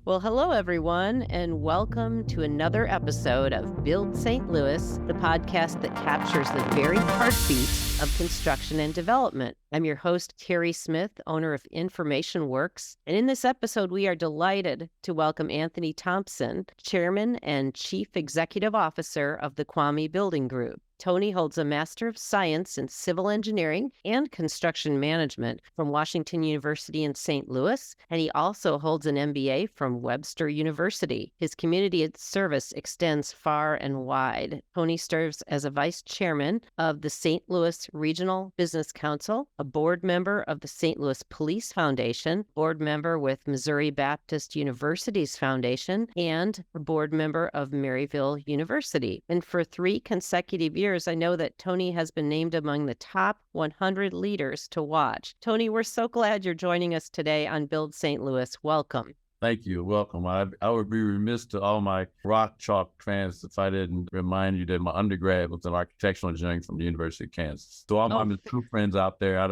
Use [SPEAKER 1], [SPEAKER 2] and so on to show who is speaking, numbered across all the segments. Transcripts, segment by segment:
[SPEAKER 1] Well, hello, everyone, and welcome to another episode of Build St. Louis, the podcast that captures the very heartbeat of construction and development. I'm your host, Kerry Smith, owner of Information Works. And in this episode, we are delighted to welcome Anthony Thompson, Chairman and Chief Executive Officer of the Kwame Building Group. Tony holds a Master of Science in Civil Engineering and Construction Management from Washington University in St. Louis, and he also holds an MBA from Webster University. His community service extends far and wide. Tony serves as a Vice Chairman of the St. Louis Regional Business Council, a board member of the St. Louis Police Foundation, board member with Missouri Baptist University's Foundation, and a board member of Maryville University. And for 3 consecutive years, I know that Tony has been named among the top 100 leaders to watch. Tony, we're so glad you're joining us today on Build St. Louis. Welcome.
[SPEAKER 2] Thank you. Welcome. I would be remiss to all my rock chalk fans if I didn't remind you that my undergrad was in architectural engineering from the University of Kansas. So all my true friends out there,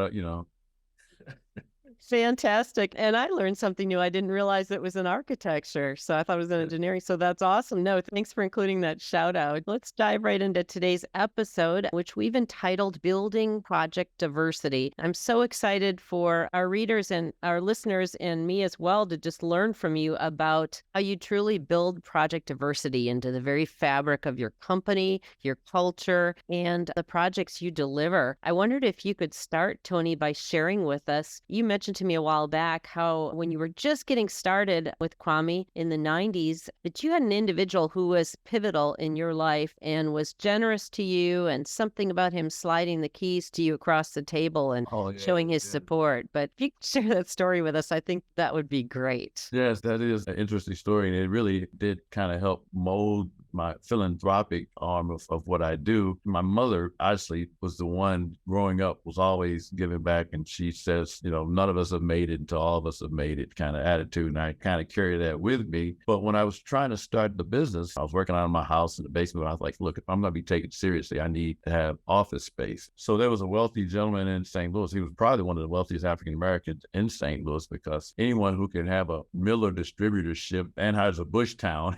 [SPEAKER 1] Fantastic. And I learned something new. I didn't realize it was in architecture. So I thought it was in engineering. So that's awesome. No, thanks for including that shout out. Let's dive right into today's episode, which we've entitled Building Project Diversity. I'm so excited for our readers and our listeners and me as well to just learn from you about how you truly build project diversity into the very fabric of your company, your culture, and the projects you deliver. I wondered if you could start, Tony, by sharing with us. You mentioned to me a while back how when you were just getting started with Kwame in the 90s, that you had an individual who was pivotal in your life and was generous to you, and something about him sliding the keys to you across the table and showing his support. But if you could share that story with us, I think that would be great.
[SPEAKER 2] Yes, that is an interesting story. And it really did kind of help mold my philanthropic arm of what I do. My mother, actually, was the one growing up, was always giving back. And she says, none of us have made it until all of us have made it kind of attitude. And I kind of carry that with me. But when I was trying to start the business, I was working out of my house in the basement. I was like, look, if I'm going to be taken seriously, I need to have office space. So there was a wealthy gentleman in St. Louis. He was probably one of the wealthiest African-Americans in St. Louis, because anyone who can have a Miller distributorship, Anheuser-Busch town,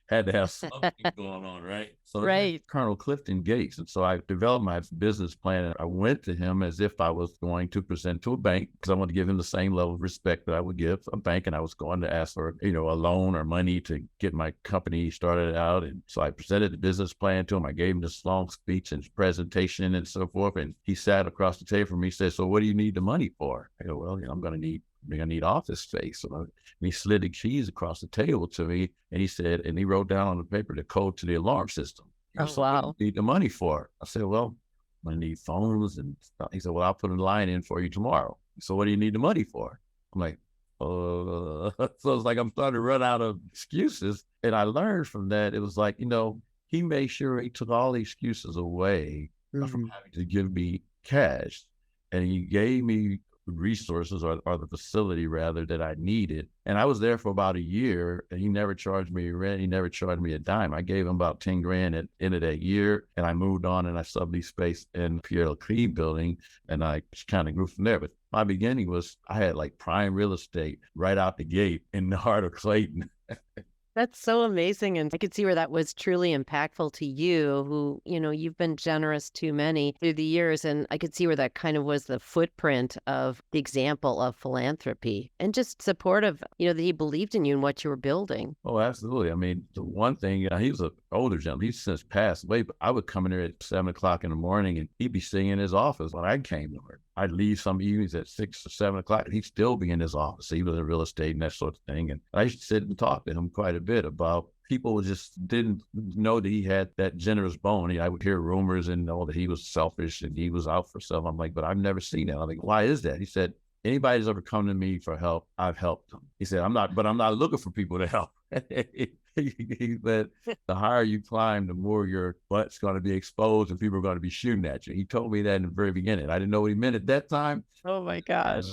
[SPEAKER 2] had to have something going on, right? So
[SPEAKER 1] right.
[SPEAKER 2] Colonel Clifton Gates. And so I developed my business plan, and I went to him as if I was going to present to a bank, because I wanted to give him the same level of respect that I would give a bank. And I was going to ask for, a loan or money to get my company started out. And so I presented the business plan to him. I gave him this long speech and presentation and so forth. And he sat across the table from me. He said, so what do you need the money for? I go, well, I'm going to need office space. So he slid the keys across the table to me, and he said, and he wrote down on the paper the code to the alarm system.
[SPEAKER 1] Oh, wow.
[SPEAKER 2] What do you need the money for? I said, well, I'm going to need phones and stuff. He said, well, I'll put a line in for you tomorrow. So what do you need the money for? I'm like, so it's like I'm starting to run out of excuses. And I learned from that, it was like, he made sure he took all the excuses away from having to give me cash. And he gave me resources or the facility rather that I needed. And I was there for about a year, and he never charged me rent. He never charged me a dime. I gave him about 10 grand at the end of that year, and I moved on and I subleased space in Pierre Leclerc building, and I just kind of grew from there. But my beginning was, I had like prime real estate right out the gate in the heart of Clayton.
[SPEAKER 1] That's so amazing. And I could see where that was truly impactful to you, who, you've been generous to many through the years. And I could see where that kind of was the footprint of the example of philanthropy and just supportive, that he believed in you and what you were building.
[SPEAKER 2] Oh, absolutely. I mean, the one thing, he was an older gentleman. He's since passed away, but I would come in there at 7 o'clock in the morning, and he'd be sitting in his office when I came to work. I'd leave some evenings at 6 or 7 o'clock, and he'd still be in his office. He was in real estate and that sort of thing. And I used to sit and talk to him quite a bit about people just didn't know that he had that generous bone. I would hear rumors and know that he was selfish and he was out for self. I'm like, but I've never seen that. I'm like, why is that? He said, anybody that's ever come to me for help, I've helped them. He said, I'm not looking for people to help. he said, the higher you climb, the more your butt's going to be exposed and people are going to be shooting at you. He told me that in the very beginning. I didn't know what he meant at that time.
[SPEAKER 1] Oh my gosh.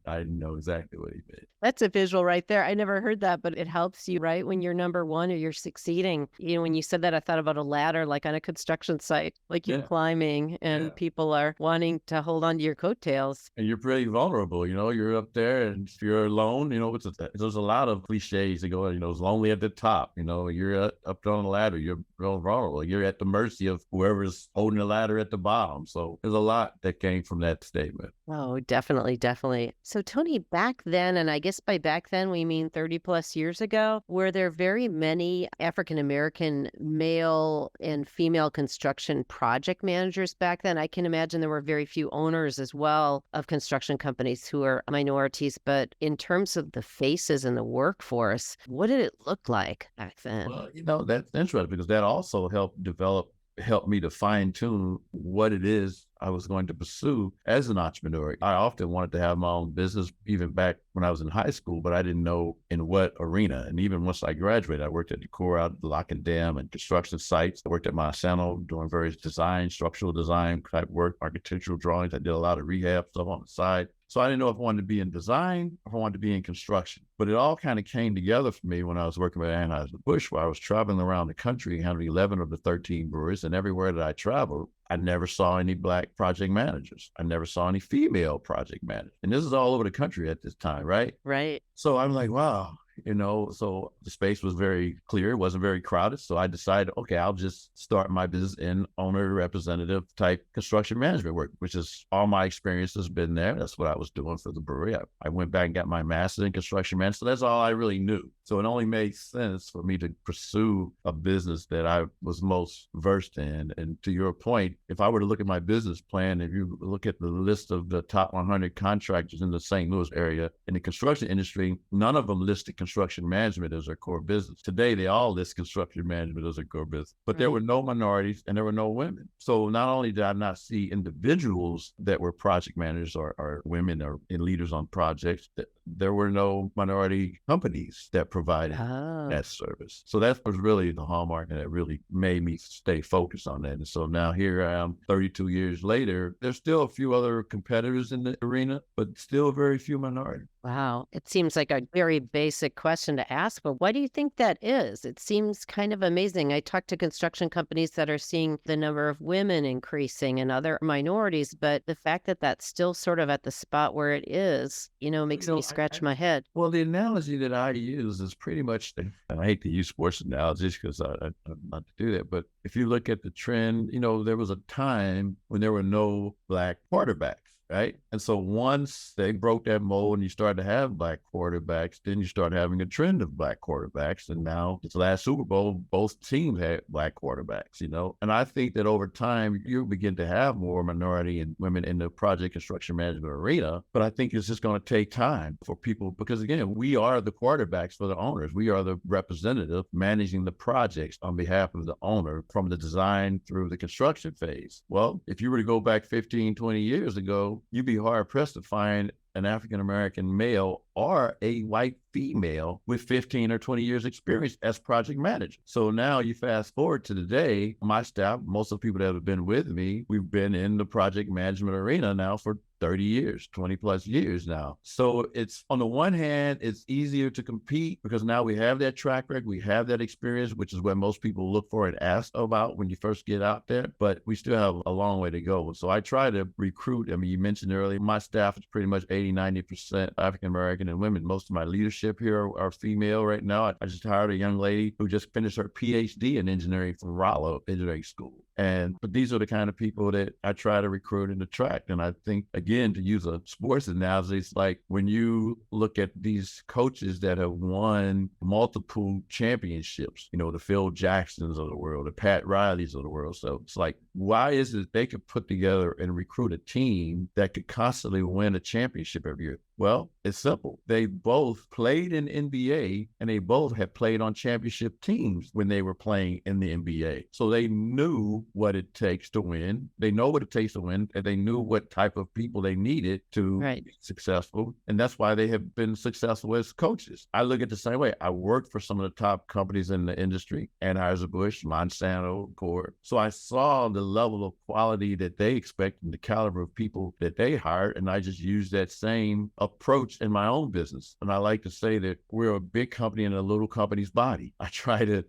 [SPEAKER 2] I didn't know exactly what he meant.
[SPEAKER 1] That's a visual right there. I never heard that, but it helps you, right? When you're number one or you're succeeding. When you said that, I thought about a ladder, like on a construction site, like you're climbing and people are wanting to hold on to your coattails.
[SPEAKER 2] And you're pretty vulnerable, you're up there and if you're alone, there's a lot of cliches that go, it's lonely at the top, you're up on the ladder, you're real vulnerable. You're at the mercy of whoever's holding the ladder at the bottom. So there's a lot that came from that statement.
[SPEAKER 1] Oh, definitely, definitely. So Tony, back then, and I guess by back then, we mean 30 plus years ago, were there very many African-American male and female construction project managers back then? I can imagine there were very few owners as well of construction companies who are minorities, but in terms of the faces in the workforce, what did it look like back then?
[SPEAKER 2] Well, that's interesting because that also helped me to fine tune what it is I was going to pursue as an entrepreneur. I often wanted to have my own business, even back when I was in high school, but I didn't know in what arena. And even once I graduated, I worked at the Corps out at the Lock and Dam and construction sites. I worked at Monsanto doing various design, structural design type work, architectural drawings. I did a lot of rehab stuff on the side. So I didn't know if I wanted to be in design or if I wanted to be in construction. But it all kind of came together for me when I was working with Anheuser-Busch, where I was traveling around the country, handling 11 of the 13 breweries. And everywhere that I traveled, I never saw any Black project managers. I never saw any female project managers. And this is all over the country at this time, right?
[SPEAKER 1] Right.
[SPEAKER 2] So I'm like, wow. So the space was very clear. It wasn't very crowded. So I decided, okay, I'll just start my business in owner representative type construction management work, which is all my experience has been there. That's what I was doing for the brewery. I went back and got my master's in construction management. So that's all I really knew. So it only made sense for me to pursue a business that I was most versed in. And to your point, if I were to look at my business plan, if you look at the list of the top 100 contractors in the St. Louis area in the construction industry, none of them listed construction management as their core business. Today, they all list construction management as their core business, but there were no minorities and there were no women. So not only did I not see individuals that were project managers or women or leaders on projects, there were no minority companies that provided that service. So that was really the hallmark, and it really made me stay focused on that. And so now here I am 32 years later. There's still a few other competitors in the arena, but still very few minorities.
[SPEAKER 1] Wow. It seems like a very basic question to ask, but why do you think that is? It seems kind of amazing. I talked to construction companies that are seeing the number of women increasing and other minorities, but the fact that that's still sort of at the spot where it is, makes me scratch my head.
[SPEAKER 2] Well, the analogy that I use is pretty much, and I hate to use sports analogies because I'm not to do that, but if you look at the trend, there was a time when there were no Black quarterbacks. Right. And so once they broke that mold and you started to have Black quarterbacks, then you start having a trend of Black quarterbacks. And now this last Super Bowl, both teams had Black quarterbacks, And I think that over time, you begin to have more minority and women in the project construction management arena. But I think it's just going to take time for people, because again, we are the quarterbacks for the owners. We are the representative managing the projects on behalf of the owner from the design through the construction phase. Well, if you were to go back 15, 20 years ago, you'd be hard pressed to find an African-American male or a white female with 15 or 20 years experience as project manager. So now you fast forward to today, my staff, most of the people that have been with me, we've been in the project management arena now for 30 years, 20 plus years now. So it's, on the one hand, it's easier to compete because now we have that track record, we have that experience, which is what most people look for and ask about when you first get out there, but we still have a long way to go. So I try to recruit. I mean, you mentioned earlier, my staff is pretty much 80-90% African-American and women. Most of my leadership here are female right now. I just hired a young lady who just finished her PhD in engineering from Rollo Engineering School. But these are the kind of people that I try to recruit and attract. And I think, again, to use a sports analogy, it's like when you look at these coaches that have won multiple championships, the Phil Jacksons of the world, the Pat Rileys of the world. So it's like, why is it they could put together and recruit a team that could constantly win a championship every year? Well, it's simple. They both played in NBA and they both had played on championship teams when they were playing in the NBA. So they knew what it takes to win. They know what it takes to win, and they knew what type of people they needed to
[SPEAKER 1] Right.
[SPEAKER 2] be successful. And that's why they have been successful as coaches. I look at it the same way. I worked for some of the top companies in the industry, Anheuser-Busch, Monsanto, Ford. So I saw the level of quality that they expect and the caliber of people that they hired. And I just used that same approach in my own business. And I like to say that we're a big company in a little company's body. I try to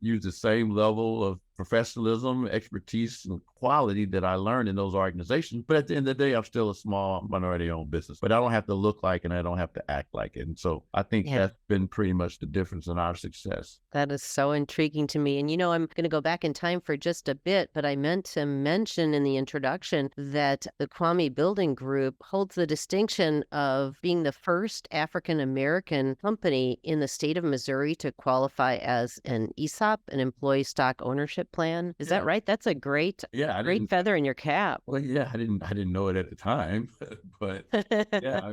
[SPEAKER 2] use the same level of professionalism, expertise, and quality that I learned in those organizations. But at the end of the day, I'm still a small minority-owned business. But I don't have to look like and I don't have to act like it. And so I think that's been pretty much the difference in our success.
[SPEAKER 1] That is so intriguing to me. And, I'm going to go back in time for just a bit, but I meant to mention in the introduction that the Kwame Building Group holds the distinction of being the first African-American company in the state of Missouri to qualify as an ESOP, an employee stock ownership plan. Is that right? That's a great feather in your cap.
[SPEAKER 2] Well, yeah, I didn't know it at the time, but yeah,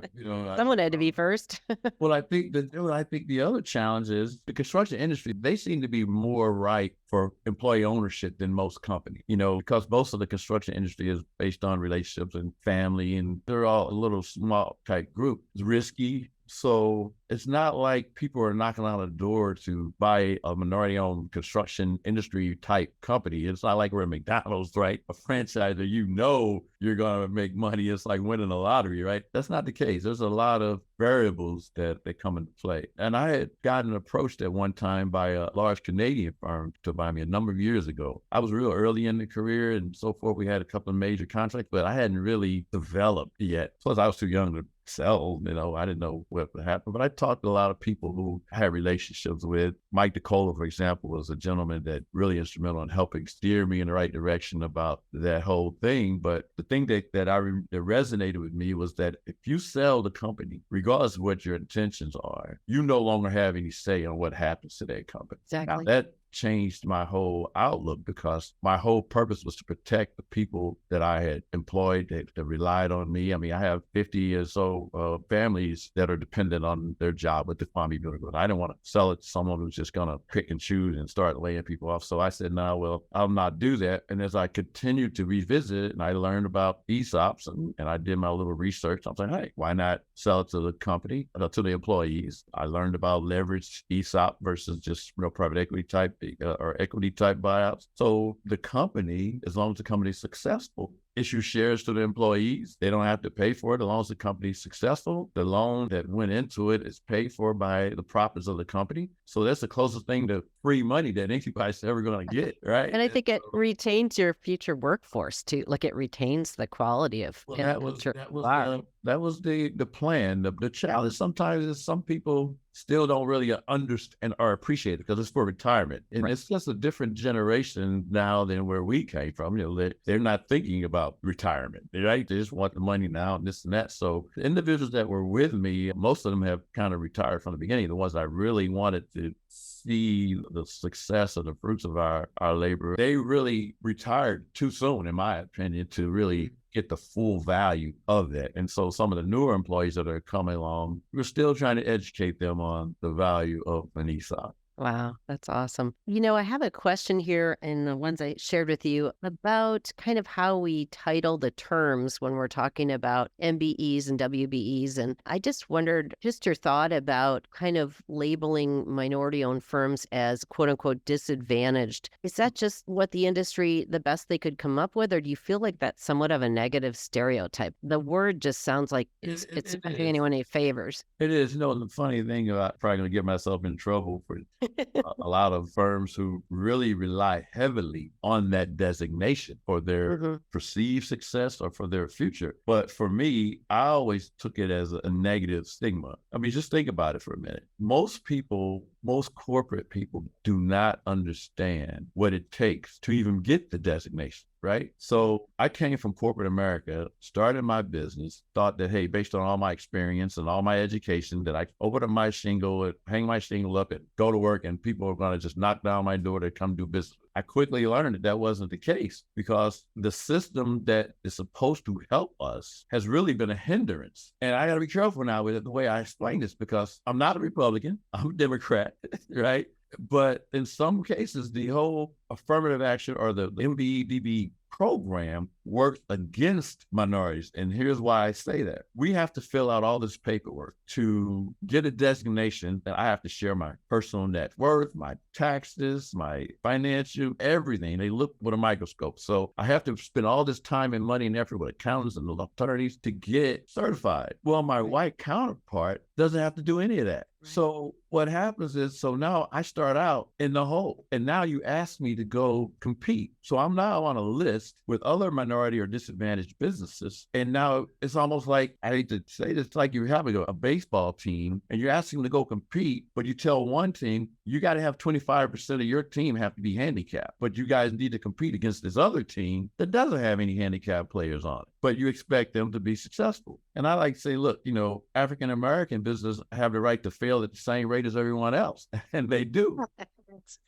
[SPEAKER 1] someone had to be first.
[SPEAKER 2] Well, I think the other challenge is the construction industry. They seem to be more ripe for employee ownership than most companies, because most of the construction industry is based on relationships and family, and they're all a little small type group. It's risky. So it's not like people are knocking on the door to buy a minority-owned construction industry type company. It's not like we're at McDonald's, right? A franchiser, you're going to make money. It's like winning the lottery, right? That's not the case. There's a lot of variables that come into play. And I had gotten approached at one time by a large Canadian firm to buy me a number of years ago. I was real early in the career and so forth. We had a couple of major contracts, but I hadn't really developed yet. Plus, I was too young to sell, I didn't know what would happen. But I talked to a lot of people who I had relationships with. Mike DeCola, for example, was a gentleman that really instrumental in helping steer me in the right direction about that whole thing. But the thing that resonated with me was that if you sell the company, regardless of what your intentions are, you no longer have any say on what happens to that company.
[SPEAKER 1] Exactly.
[SPEAKER 2] Now, that changed my whole outlook because my whole purpose was to protect the people that I had employed that relied on me. I mean, I have 50 or so families that are dependent on their job with the Kwame Building Group. I didn't want to sell it to someone who's just going to pick and choose and start laying people off. So I said, no, well, I'll not do that. And as I continued to revisit and I learned about ESOPs and I did my little research, I was like, hey, why not sell it to the company, to the employees? I learned about leveraged ESOP versus just private equity type or equity type buyouts. So the company, as long as the company is successful, issue shares to the employees. They don't have to pay for it as long as the company is successful. The loan that went into it is paid for by the profits of the company. So that's the closest thing to free money that anybody's ever going to get, right?
[SPEAKER 1] And I think it retains your future workforce too. Like it retains the quality of
[SPEAKER 2] that was the plan. The challenge sometimes is some people still don't really understand or appreciate it because it's for retirement. And It's just a different generation now than where we came from. They're not thinking about retirement, right? They just want the money now and this and that. So the individuals that were with me, most of them have kind of retired from the beginning. The ones I really wanted to see the success of the fruits of our labor, they really retired too soon, in my opinion, to really get the full value of that. And so some of the newer employees that are coming along, we're still trying to educate them on the value of an ESOP.
[SPEAKER 1] Wow, that's awesome. I have a question here in the ones I shared with you about kind of how we title the terms when we're talking about MBEs and WBEs. And I just wondered just your thought about kind of labeling minority-owned firms as quote unquote disadvantaged. Is that just what the industry, the best they could come up with? Or do you feel like that's somewhat of a negative stereotype? The word just sounds like it's doing anyone any favors.
[SPEAKER 2] It is. The funny thing about probably going to get myself in trouble for a lot of firms who really rely heavily on that designation for their perceived success or for their future. But for me, I always took it as a negative stigma. I mean, just think about it for a minute. Most corporate people do not understand what it takes to even get the designation, right? So I came from corporate America, started my business, thought that, hey, based on all my experience and all my education, that I open up my shingle, hang my shingle up and go to work and people are going to just knock down my door to come do business. I quickly learned that that wasn't the case because the system that is supposed to help us has really been a hindrance. And I got to be careful now with it, the way I explain this, because I'm not a Republican, I'm a Democrat, right? But in some cases, the whole affirmative action or the MBEDB program works against minorities. And here's why I say that. We have to fill out all this paperwork to get a designation that I have to share my personal net worth, my taxes, my financial, everything. They look with a microscope. So I have to spend all this time and money and effort with accountants and attorneys to get certified. Well, my white counterpart doesn't have to do any of that. So what happens is, so now I start out in the hole, and now you ask me to go compete. So I'm now on a list with other minority or disadvantaged businesses. And now it's almost like, I hate to say this, it's like you're having a baseball team and you're asking them to go compete, but you tell one team, you got to have 25% of your team have to be handicapped, but you guys need to compete against this other team that doesn't have any handicapped players on it, but you expect them to be successful. And I like to say, look, African-American business have the right to fail at the same rate as everyone else, and they do.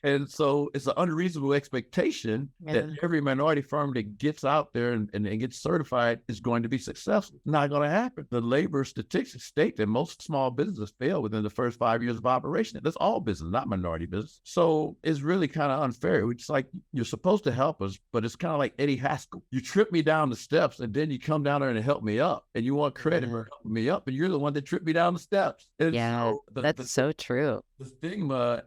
[SPEAKER 2] And so it's an unreasonable expectation that every minority firm that gets out there and gets certified is going to be successful. Not going to happen. The labor statistics state that most small businesses fail within the first 5 years of operation. That's all business, not minority business. So it's really kind of unfair. It's like you're supposed to help us, but it's kind of like Eddie Haskell. You trip me down the steps and then you come down there and help me up, and you want credit for helping me up, and you're the one that tripped me down the steps. And so
[SPEAKER 1] that's so true.
[SPEAKER 2] The stigma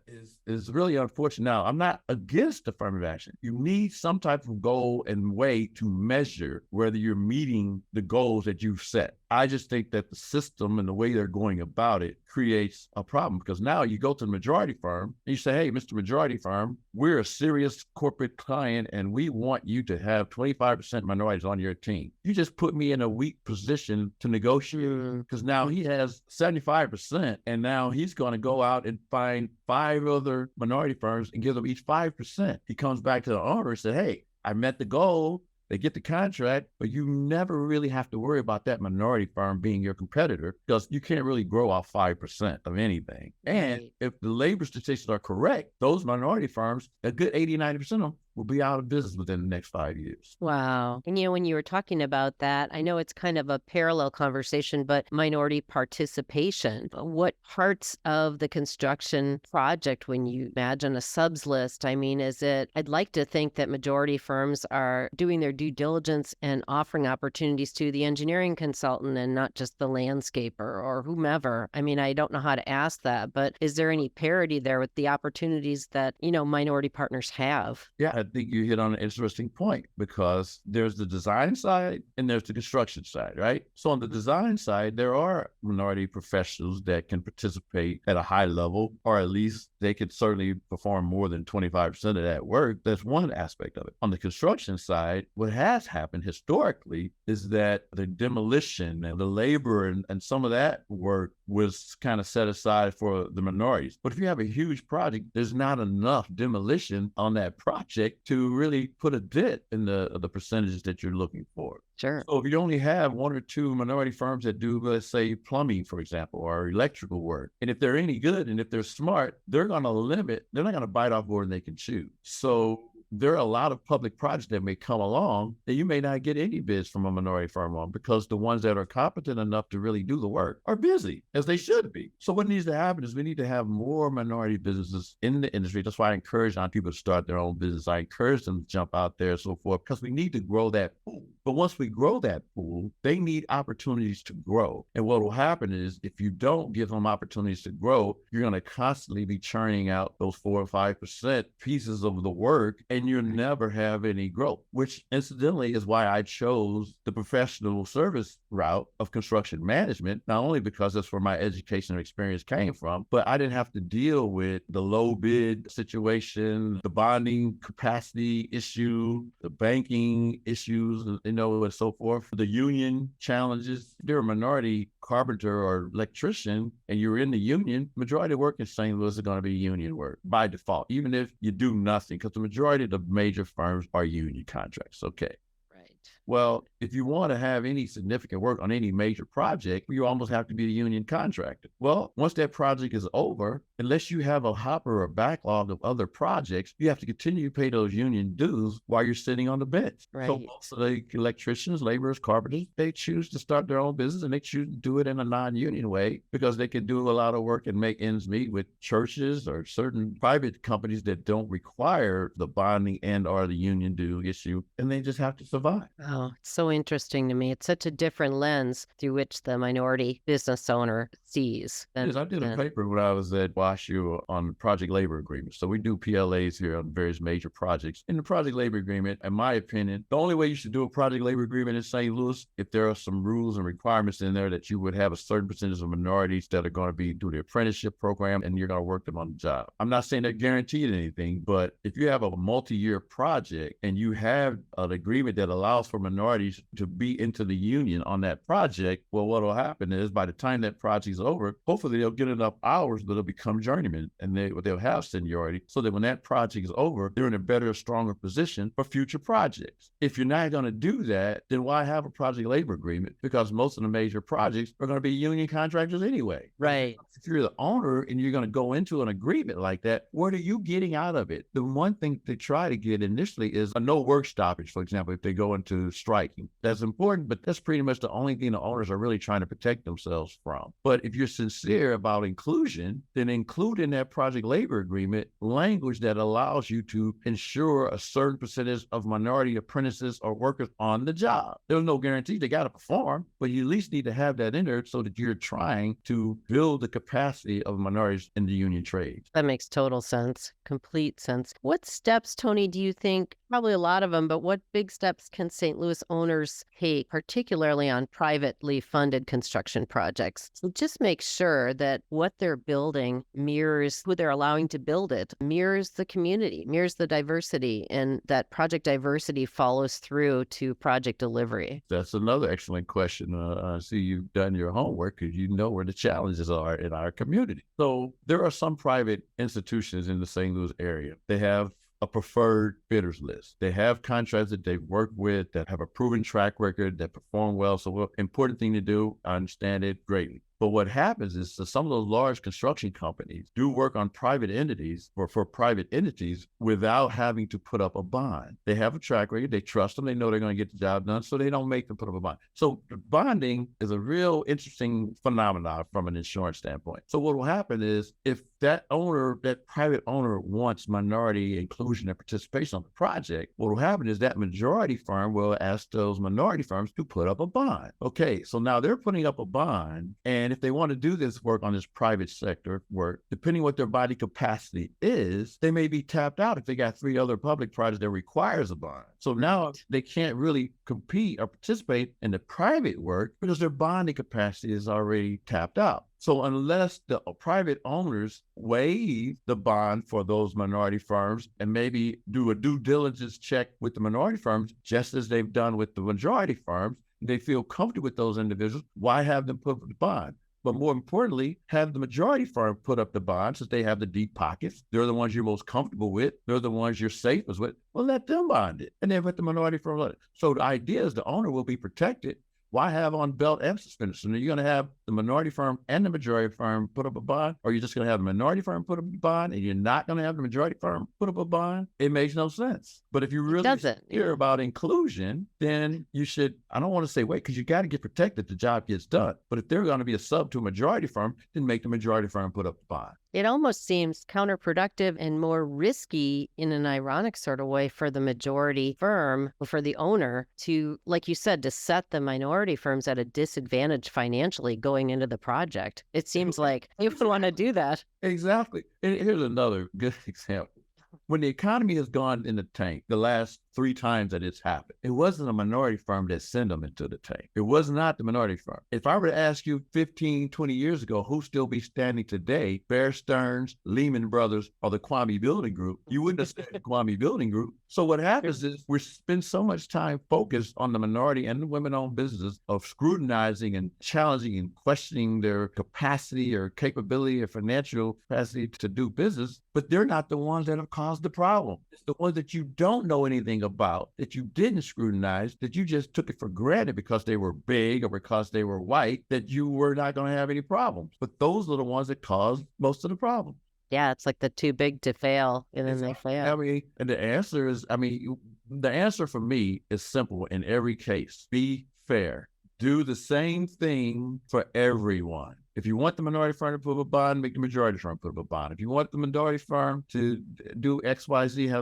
[SPEAKER 2] is really unfortunate. Now, I'm not against affirmative action. You need some type of goal and way to measure whether you're meeting the goals that you've set. I just think that the system and the way they're going about it creates a problem, because now you go to the majority firm and you say, hey, Mr. Majority Firm, we're a serious corporate client and we want you to have 25% minorities on your team. You just put me in a weak position to negotiate, because now he has 75% and now he's going to go out and find 5 other minority firms and give them each 5%. He comes back to the owner and says, hey, I met the goal. They get the contract, but you never really have to worry about that minority firm being your competitor, because you can't really grow off 5% of anything. And if the labor statistics are correct, those minority firms, a good 80, 90% of them will be out of business within the next 5 years.
[SPEAKER 1] Wow. And when you were talking about that, I know it's kind of a parallel conversation, but minority participation. What parts of the construction project, when you imagine a subs list, I'd like to think that majority firms are doing their due diligence and offering opportunities to the engineering consultant and not just the landscaper or whomever. I don't know how to ask that, but is there any parity there with the opportunities that, minority partners have?
[SPEAKER 2] Yeah, I think you hit on an interesting point, because there's the design side and there's the construction side, right? So on the design side, there are minority professionals that can participate at a high level, or at least they could certainly perform more than 25% of that work. That's one aspect of it. On the construction side, what has happened historically is that the demolition and the labor and some of that work was kind of set aside for the minorities. But if you have a huge project, there's not enough demolition on that project to really put a dent in the percentages that you're looking for.
[SPEAKER 1] Sure.
[SPEAKER 2] So if you only have 1 or 2 minority firms that do, let's say, plumbing, for example, or electrical work, and if they're any good and if they're smart, they're not going to bite off more than they can chew. So there are a lot of public projects that may come along that you may not get any bids from a minority firm on, because the ones that are competent enough to really do the work are busy, as they should be. So what needs to happen is we need to have more minority businesses in the industry. That's why I encourage people to start their own business. I encourage them to jump out there and so forth, because we need to grow that pool. But once we grow that pool, they need opportunities to grow. And what will happen is, if you don't give them opportunities to grow, you're going to constantly be churning out those 4 or 5% pieces of the work, and you'll never have any growth, which incidentally is why I chose the professional service route of construction management, not only because that's where my education and experience came from, but I didn't have to deal with the low bid situation, the bonding capacity issue, the banking issues, and so forth, the union challenges. If you're a minority carpenter or electrician and you're in the union, majority of work in St. Louis is going to be union work by default, even if you do nothing, because the majority of the major firms are union contracts. Okay.
[SPEAKER 1] Right.
[SPEAKER 2] Well, if you want to have any significant work on any major project, you almost have to be a union contractor. Well, once that project is over, unless you have a hopper or backlog of other projects, you have to continue to pay those union dues while you're sitting on the bench.
[SPEAKER 1] Right.
[SPEAKER 2] So most of the electricians, laborers, carpenters, they choose to start their own business and they choose to do it in a non-union way because they can do a lot of work and make ends meet with churches or certain private companies that don't require the bonding and or the union due issue, and they just have to survive.
[SPEAKER 1] Oh, it's so interesting to me. It's such a different lens through which the minority business owner sees.
[SPEAKER 2] I did a paper when I was at WashU on project labor agreements. So we do PLAs here on various major projects. In the project labor agreement, in my opinion, the only way you should do a project labor agreement in St. Louis, if there are some rules and requirements in there that you would have a certain percentage of minorities that are going to be through the apprenticeship program and you're going to work them on the job. I'm not saying they're guaranteed anything, but if you have a multi-year project and you have an agreement that allows for minorities to be into the union on that project, well, what will happen is by the time that project is over, hopefully they'll get enough hours that they'll become journeymen and they'll have seniority so that when that project is over, they're in a better, stronger position for future projects. If you're not going to do that, then why have a project labor agreement? Because most of the major projects are going to be union contractors anyway.
[SPEAKER 1] Right.
[SPEAKER 2] If you're the owner and you're going to go into an agreement like that, what are you getting out of it? The one thing they try to get initially is a no work stoppage, for example, if they go into striking. That's important, but that's pretty much the only thing the owners are really trying to protect themselves from. But if you're sincere about inclusion, then include in that project labor agreement language that allows you to ensure a certain percentage of minority apprentices or workers on the job. There's no guarantee they got to perform, but you at least need to have that in there so that you're trying to build the capacity of minorities in the union trade.
[SPEAKER 1] That makes total sense, complete sense. What steps, Tony, do you think, probably a lot of them, but what big steps can St. Louis owners take, particularly on privately funded construction projects, to just make sure that what they're building mirrors who they're allowing to build it, mirrors the community, mirrors the diversity, and that project diversity follows through to project delivery?
[SPEAKER 2] That's another excellent question. I see you've done your homework because you know where the challenges are in our community. So there are some private institutions in the St. Louis area. They have a preferred bidders list. They have contracts that they've worked with that have a proven track record that perform well. So important thing to do, I understand it greatly. But what happens is that some of those large construction companies do work on private entities or for private entities without having to put up a bond. They have a track record. They trust them. They know they're going to get the job done, so they don't make them put up a bond. So bonding is a real interesting phenomenon from an insurance standpoint. So what will happen is if that owner, that private owner wants minority inclusion and participation on the project, what will happen is that majority firm will ask those minority firms to put up a bond. Okay, so now they're putting up a bond, and if they want to do this work on this private sector work, depending what their body capacity is, they may be tapped out if they got 3 other public projects that requires a bond. So now they can't really compete or participate in the private work because their bonding capacity is already tapped out. So unless the private owners waive the bond for those minority firms and maybe do a due diligence check with the minority firms, just as they've done with the majority firms, they feel comfortable with those individuals, why have them put up the bond? But more importantly, have the majority firm put up the bond since they have the deep pockets. They're the ones you're most comfortable with. They're the ones you're safest with. Well, let them bond it. And then let the minority firm let it. So the idea is the owner will be protected. Why have on belt and suspenders? So you're going to have the minority firm and the majority firm put up a bond, or you're just going to have the minority firm put up a bond, and you're not going to have the majority firm put up a bond? It makes no sense. But if you really care about inclusion, then you should, I don't want to say wait, because you got to get protected, the job gets done. But if they're going to be a sub to a majority firm, then make the majority firm put up the bond.
[SPEAKER 1] It almost seems counterproductive and more risky in an ironic sort of way for the majority firm, for the owner to, like you said, to set the minority firms at a disadvantage financially going into the project. It seems like you would want to do that.
[SPEAKER 2] Exactly. And here's another good example. When the economy has gone in the tank the last 3 times that it's happened. It wasn't a minority firm that sent them into the tank. It was not the minority firm. If I were to ask you 15, 20 years ago, who still be standing today, Bear Stearns, Lehman Brothers, or the Kwame Building Group, you wouldn't have said the Kwame Building Group. So what happens is we spend so much time focused on the minority and the women-owned businesses of scrutinizing and challenging and questioning their capacity or capability or financial capacity to do business, but they're not the ones that have caused the problem. It's the ones that you don't know anything about, that you didn't scrutinize, that you just took it for granted because they were big or because they were white, that you were not going to have any problems. But those are the ones that caused most of the problems.
[SPEAKER 1] Yeah, it's like the too big to fail, and then they fail.
[SPEAKER 2] I mean, and the answer is, the answer for me is simple in every case. Be fair. Do the same thing for everyone. If you want the minority firm to put up a bond, make the majority firm put up a bond. If you want the minority firm to do X, Y, Z,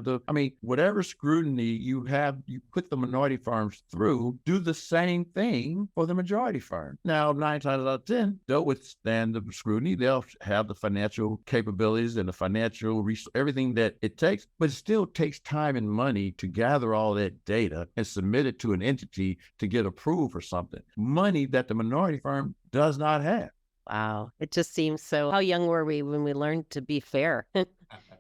[SPEAKER 2] whatever scrutiny you have, you put the minority firms through, do the same thing for the majority firm. Now, 9 times out of 10, they'll withstand the scrutiny. They'll have the financial capabilities and the financial resource, everything that it takes, but it still takes time and money to gather all that data and submit it to an entity to get approved for something. Money that the minority firm does not have.
[SPEAKER 1] Wow. It just seems so. How young were we when we learned to be fair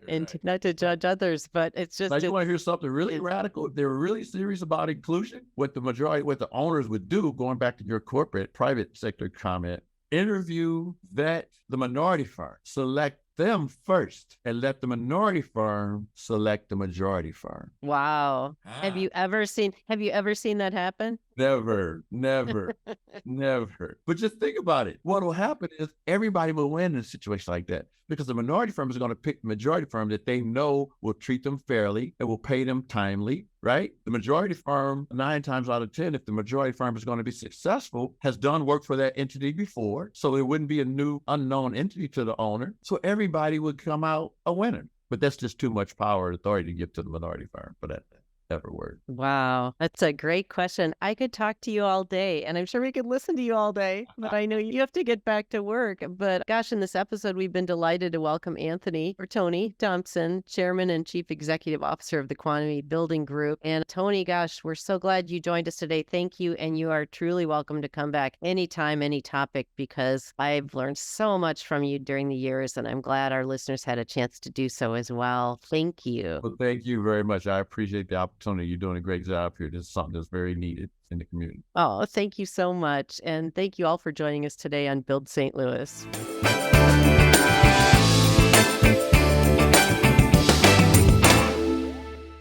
[SPEAKER 1] and not to judge others? But it's just.
[SPEAKER 2] Now, you want to hear something really radical? If they were really serious about inclusion, what the owners would do, going back to your corporate private sector comment, interview, vet the minority firm, select them first, and let the minority firm select the majority firm.
[SPEAKER 1] Wow. Have you ever seen that happen?
[SPEAKER 2] Never. But just think about it. What will happen is everybody will win in a situation like that, because the minority firm is going to pick the majority firm that they know will treat them fairly and will pay them timely, right? The majority firm, 9 times out of 10, if the majority firm is going to be successful, has done work for that entity before, so it wouldn't be a new unknown entity to the owner. So everybody would come out a winner. But that's just too much power and authority to give to the minority firm for that ever word.
[SPEAKER 1] Wow. That's a great question. I could talk to you all day, and I'm sure we could listen to you all day, but I know you have to get back to work. But gosh, in this episode, we've been delighted to welcome Tony Thompson, Chairman and Chief Executive Officer of the Kwame Building Group. And Tony, gosh, we're so glad you joined us today. Thank you. And you are truly welcome to come back anytime, any topic, because I've learned so much from you during the years, and I'm glad our listeners had a chance to do so as well. Thank you.
[SPEAKER 2] Well, thank you very much. I appreciate the opportunity. You're doing a great job here. This is something that's very needed in the community.
[SPEAKER 1] Oh, thank you so much. And thank you all for joining us today on Build St. Louis.